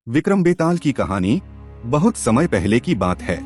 विक्रम बेताल की कहानी। बहुत समय पहले की बात है।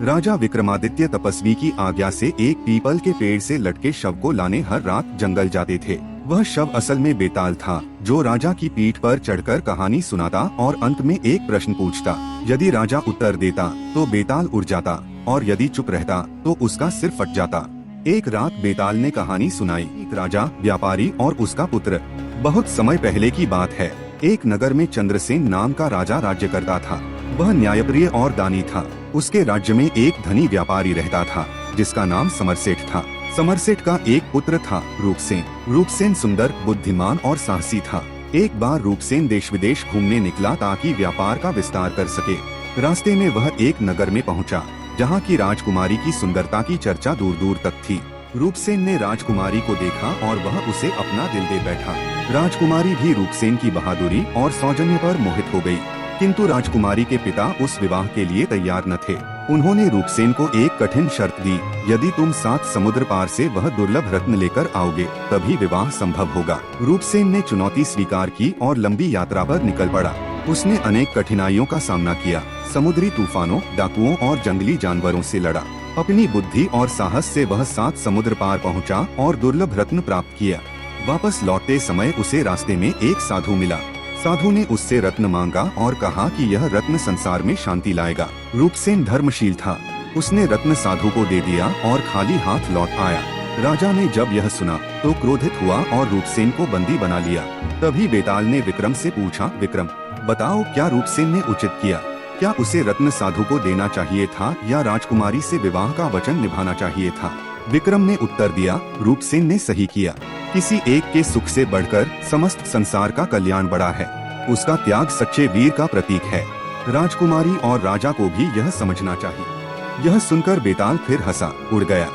राजा विक्रमादित्य तपस्वी की आज्ञा से एक पीपल के पेड़ से लटके शव को लाने हर रात जंगल जाते थे। वह शव असल में बेताल था, जो राजा की पीठ पर चढ़कर कहानी सुनाता और अंत में एक प्रश्न पूछता। यदि राजा उत्तर देता तो बेताल उड़ जाता और यदि चुप रहता तो उसका सिर फट जाता। एक रात बेताल ने कहानी सुनाई। एक राजा, व्यापारी और उसका पुत्र। बहुत समय पहले की बात है। एक नगर में चंद्रसेन नाम का राजा राज्य करता था। वह न्यायप्रिय और दानी था। उसके राज्य में एक धनी व्यापारी रहता था, जिसका नाम समरसेठ था। समरसेठ का एक पुत्र था, रूपसेन। रूपसेन सुंदर, बुद्धिमान और साहसी था। एक बार रूपसेन देश विदेश घूमने निकला ताकि व्यापार का विस्तार कर सके। रास्ते में वह एक नगर में पहुंचा, जहां की राजकुमारी की सुंदरता की चर्चा दूर दूर तक थी। रूपसेन ने राजकुमारी को देखा और वह उसे अपना दिल दे बैठा। राजकुमारी भी रूपसेन की बहादुरी और सौजन्य पर मोहित हो गई। किंतु राजकुमारी के पिता उस विवाह के लिए तैयार न थे। उन्होंने रूपसेन को एक कठिन शर्त दी। यदि तुम 7 समुद्र पार से वह दुर्लभ रत्न लेकर आओगे, तभी विवाह संभव होगा। रूपसेन ने चुनौती स्वीकार की और लंबी यात्रा पर निकल पड़ा। उसने अनेक कठिनाइयों का सामना किया। समुद्री तूफानों, डाकुओं और जंगली जानवरों से लड़ा। अपनी बुद्धि और साहस से वह 7 समुद्र पार पहुंचा और दुर्लभ रत्न प्राप्त किया। वापस लौटते समय उसे रास्ते में एक साधु मिला। साधु ने उससे रत्न मांगा और कहा कि यह रत्न संसार में शांति लाएगा। रूपसेन धर्मशील था। उसने रत्न साधु को दे दिया और खाली हाथ लौट आया। राजा ने जब यह सुना तो क्रोधित हुआ और रूपसेन को बंदी बना लिया। तभी बेताल ने विक्रम से पूछा, विक्रम बताओ, क्या रूपसेन ने उचित किया? क्या उसे रत्न साधु को देना चाहिए था या राजकुमारी से विवाह का वचन निभाना चाहिए था? विक्रम ने उत्तर दिया, रूपसेन ने सही किया। किसी एक के सुख से बढ़कर समस्त संसार का कल्याण बड़ा है। उसका त्याग सच्चे वीर का प्रतीक है। राजकुमारी और राजा को भी यह समझना चाहिए। यह सुनकर बेताल फिर हंसा, उड़ गया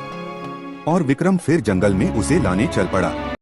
और विक्रम फिर जंगल में उसे लाने चल पड़ा।